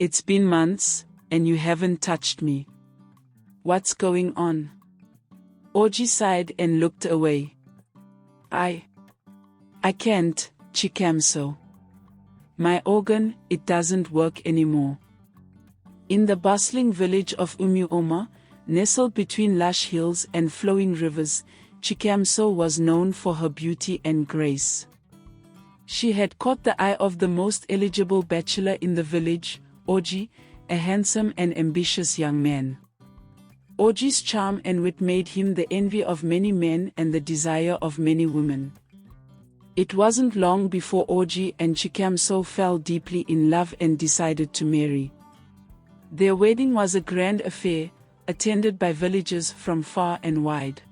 It's been months, and you haven't touched me. What's going on? Oji sighed and looked away. I can't, Chikamso. My organ, it doesn't work anymore. In the bustling village of Umuoma, nestled between lush hills and flowing rivers, Chikamso was known for her beauty and grace. She had caught the eye of the most eligible bachelor in the village, Oji, a handsome and ambitious young man. Oji's charm and wit made him the envy of many men and the desire of many women. It wasn't long before Oji and Chikamso fell deeply in love and decided to marry. Their wedding was a grand affair, attended by villagers from far and wide.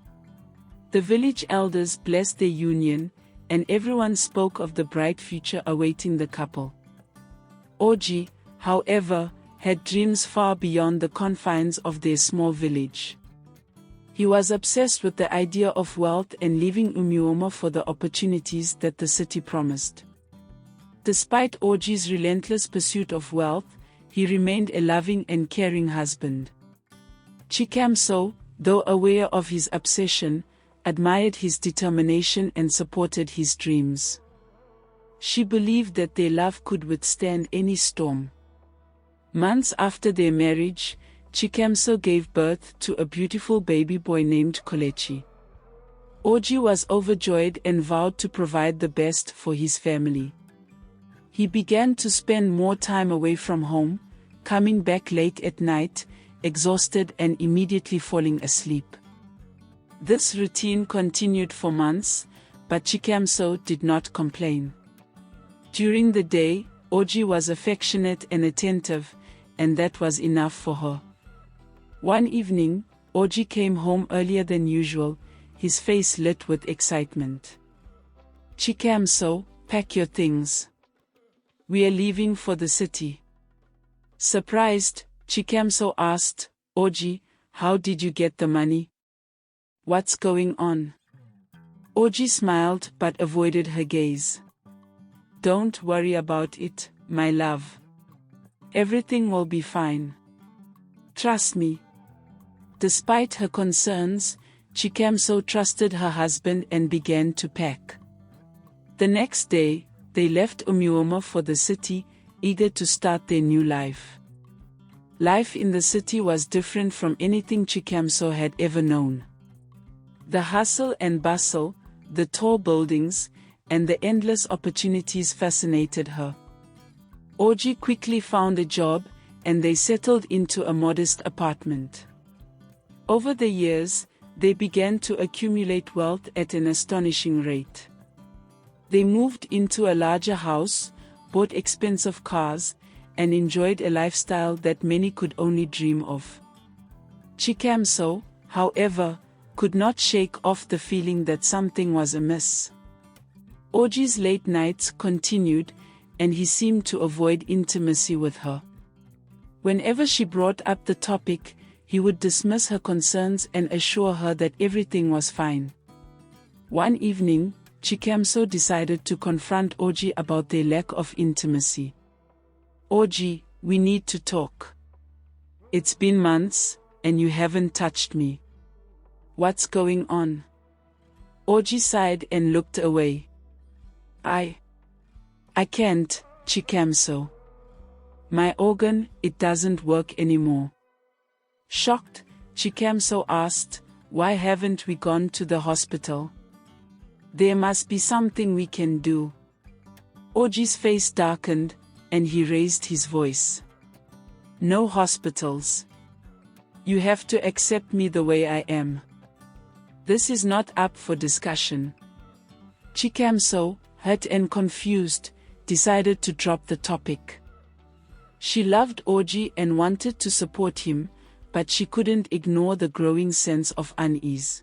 The village elders blessed their union, and everyone spoke of the bright future awaiting the couple. Oji, however, had dreams far beyond the confines of their small village. He was obsessed with the idea of wealth and leaving Umuoma for the opportunities that the city promised. Despite Oji's relentless pursuit of wealth, he remained a loving and caring husband. Chikamso, though aware of his obsession, admired his determination and supported his dreams. She believed that their love could withstand any storm. Months after their marriage, Chikamso gave birth to a beautiful baby boy named Kolechi. Oji was overjoyed and vowed to provide the best for his family. He began to spend more time away from home, coming back late at night, exhausted and immediately falling asleep. This routine continued for months, but Chikamso did not complain. During the day, Oji was affectionate and attentive, and that was enough for her. One evening, Oji came home earlier than usual, his face lit with excitement. Chikamso, pack your things. We are leaving for the city. Surprised, Chikamso asked, Oji, how did you get the money? What's going on? Oji smiled but avoided her gaze. Don't worry about it, my love. Everything will be fine. Trust me. Despite her concerns, Chikamso trusted her husband and began to pack. The next day, they left Umuoma for the city, eager to start their new life. Life in the city was different from anything Chikamso had ever known. The hustle and bustle, the tall buildings, and the endless opportunities fascinated her. Oji quickly found a job, and they settled into a modest apartment. Over the years, they began to accumulate wealth at an astonishing rate. They moved into a larger house, bought expensive cars, and enjoyed a lifestyle that many could only dream of. Chikamso, however, could not shake off the feeling that something was amiss. Oji's late nights continued, and he seemed to avoid intimacy with her. Whenever she brought up the topic, he would dismiss her concerns and assure her that everything was fine. One evening, Chikamso decided to confront Oji about their lack of intimacy. Oji, we need to talk. It's been months, and you haven't touched me. What's going on? Oji sighed and looked away. I can't, Chikamso. My organ, it doesn't work anymore. Shocked, Chikamso asked, why haven't we gone to the hospital? There must be something we can do. Oji's face darkened, and he raised his voice. No hospitals. You have to accept me the way I am. This is not up for discussion. Chikamso, hurt and confused, decided to drop the topic. She loved Oji and wanted to support him, but she couldn't ignore the growing sense of unease.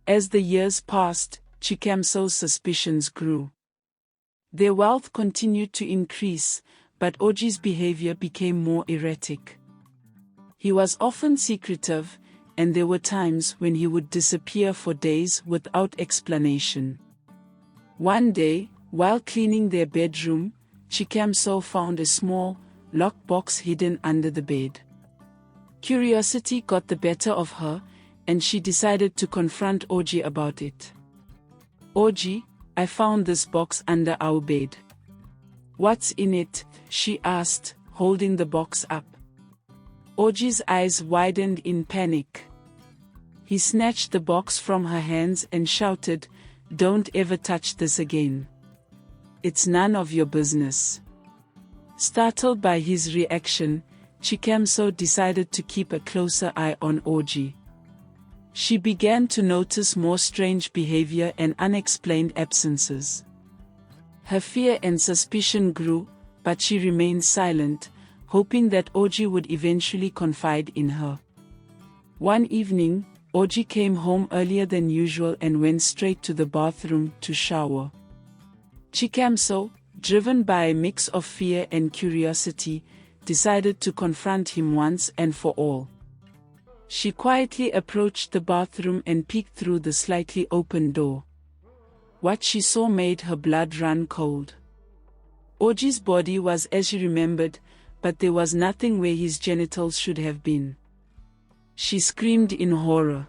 As the years passed, Chikamso's suspicions grew. Their wealth continued to increase, but Oji's behavior became more erratic. He was often secretive, and there were times when he would disappear for days without explanation. One day, while cleaning their bedroom, Chikamso found a small, lockbox hidden under the bed. Curiosity got the better of her, and she decided to confront Oji about it. "Oji, I found this box under our bed." "What's in it?" she asked, holding the box up. Oji's eyes widened in panic. He snatched the box from her hands and shouted, "Don't ever touch this again. It's none of your business." Startled by his reaction, Chikamso decided to keep a closer eye on Oji. She began to notice more strange behavior and unexplained absences. Her fear and suspicion grew, but she remained silent, hoping that Oji would eventually confide in her. One evening, Oji came home earlier than usual and went straight to the bathroom to shower. Chikamso, driven by a mix of fear and curiosity, decided to confront him once and for all. She quietly approached the bathroom and peeked through the slightly open door. What she saw made her blood run cold. Oji's body was as she remembered, but there was nothing where his genitals should have been. She screamed in horror.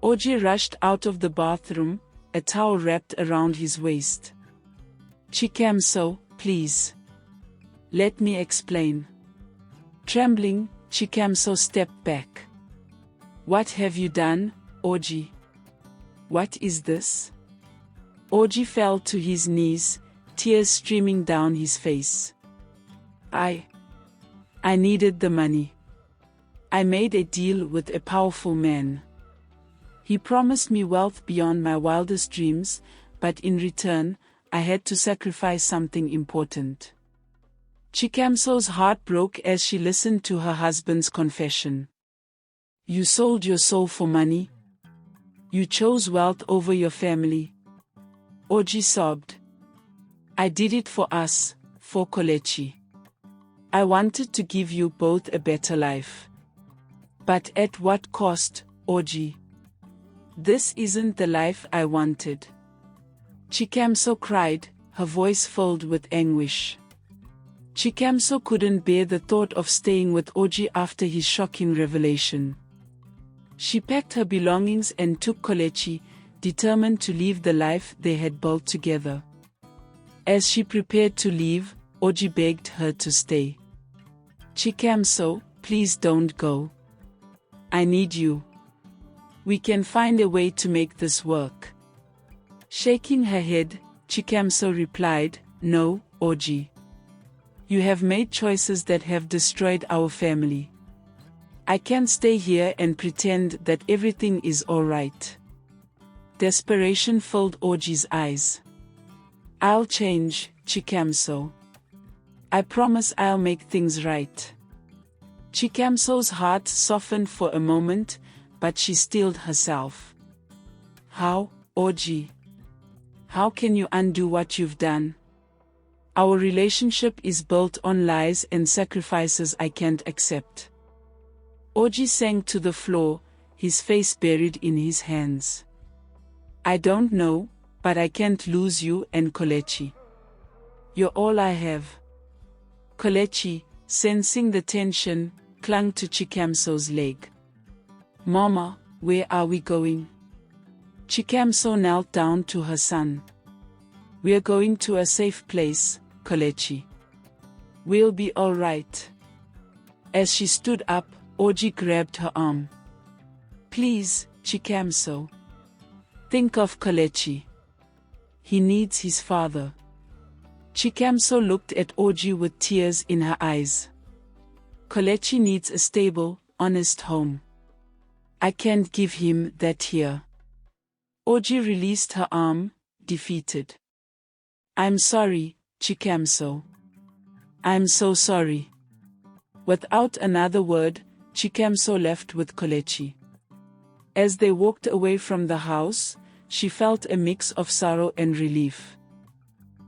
Oji rushed out of the bathroom, a towel wrapped around his waist. "Chikamso, please. Let me explain." Trembling, Chikamso stepped back. "What have you done, Oji? What is this?" Oji fell to his knees, tears streaming down his face. I needed the money. I made a deal with a powerful man. He promised me wealth beyond my wildest dreams, but in return, I had to sacrifice something important. Chikamso's heart broke as she listened to her husband's confession. "You sold your soul for money? You chose wealth over your family?" Oji sobbed. "I did it for us, for Kelechi. I wanted to give you both a better life. But at what cost, Oji? This isn't the life I wanted." Chikamso cried, her voice filled with anguish. Chikamso couldn't bear the thought of staying with Oji after his shocking revelation. She packed her belongings and took Kelechi, determined to leave the life they had built together. As she prepared to leave, Oji begged her to stay. "Chikamso, please don't go. I need you. We can find a way to make this work." Shaking her head, Chikamso replied, "No, Oji. You have made choices that have destroyed our family. I can't stay here and pretend that everything is all right." Desperation filled Oji's eyes. "I'll change, Chikamso. I promise I'll make things right." Chikamso's heart softened for a moment, but she steeled herself. "How, Oji? How can you undo what you've done? Our relationship is built on lies and sacrifices I can't accept." Oji sank to the floor, his face buried in his hands. "I don't know, but I can't lose you and Kelechi. You're all I have." Kelechi, sensing the tension, clung to Chikamso's leg. "Mama, where are we going?" Chikamso knelt down to her son. "We're going to a safe place, Kelechi. We'll be all right." As she stood up, Oji grabbed her arm. "Please, Chikamso. Think of Kelechi. He needs his father." Chikamso looked at Oji with tears in her eyes. "Kelechi needs a stable, honest home. I can't give him that here." Oji released her arm, defeated. "I'm sorry, Chikamso. I'm so sorry." Without another word, Chikamso left with Kelechi. As they walked away from the house, she felt a mix of sorrow and relief.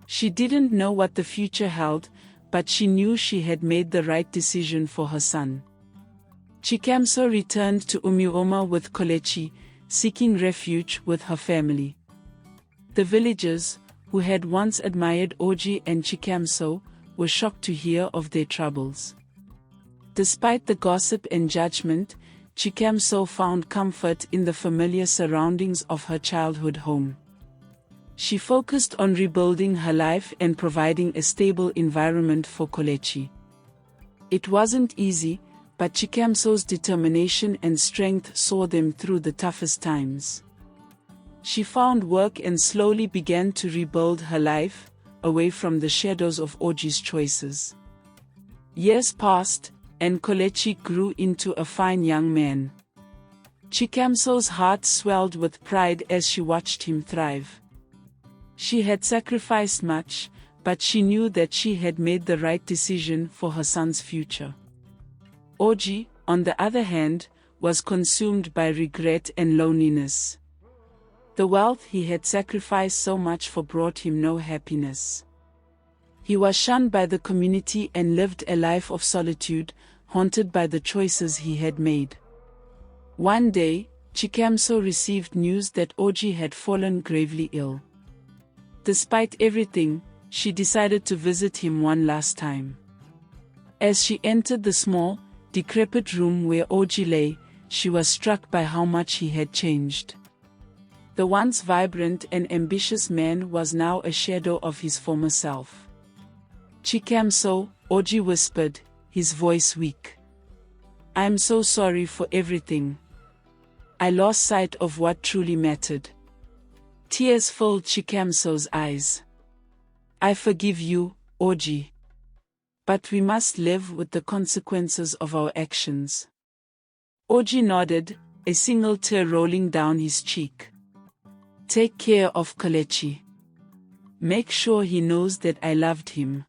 She didn't know what the future held, but she knew she had made the right decision for her son. Chikamso returned to Umuoma with Kelechi, seeking refuge with her family. The villagers, who had once admired Oji and Chikamso, were shocked to hear of their troubles. Despite the gossip and judgment, Chikamso found comfort in the familiar surroundings of her childhood home. She focused on rebuilding her life and providing a stable environment for Kelechi. It wasn't easy, but Chikamso's determination and strength saw them through the toughest times. She found work and slowly began to rebuild her life, away from the shadows of Oji's choices. Years passed, and Kelechi grew into a fine young man. Chikamso's heart swelled with pride as she watched him thrive. She had sacrificed much, but she knew that she had made the right decision for her son's future. Oji, on the other hand, was consumed by regret and loneliness. The wealth he had sacrificed so much for brought him no happiness. He was shunned by the community and lived a life of solitude, haunted by the choices he had made. One day, Chikamso received news that Oji had fallen gravely ill. Despite everything, she decided to visit him one last time. As she entered the small, decrepit room where Oji lay, she was struck by how much he had changed. The once vibrant and ambitious man was now a shadow of his former self. "Chikamso," Oji whispered, his voice weak. "I am so sorry for everything. I lost sight of what truly mattered." Tears filled Chikamso's eyes. "I forgive you, Oji. But we must live with the consequences of our actions." Oji nodded, a single tear rolling down his cheek. "Take care of Kelechi. Make sure he knows that I loved him."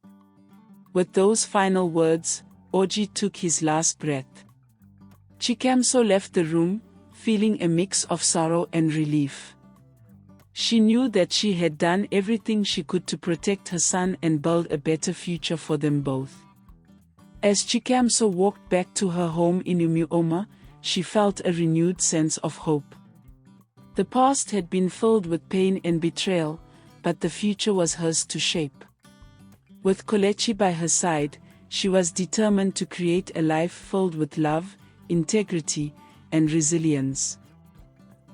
With those final words, Oji took his last breath. Chikamso left the room, feeling a mix of sorrow and relief. She knew that she had done everything she could to protect her son and build a better future for them both. As Chikamso walked back to her home in Umuoma, she felt a renewed sense of hope. The past had been filled with pain and betrayal, but the future was hers to shape. With Kelechi by her side, she was determined to create a life filled with love, integrity, and resilience.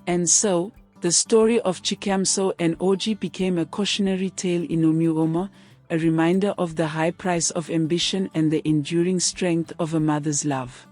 And so, the story of Chikamso and Oji became a cautionary tale in Umuoma, a reminder of the high price of ambition and the enduring strength of a mother's love.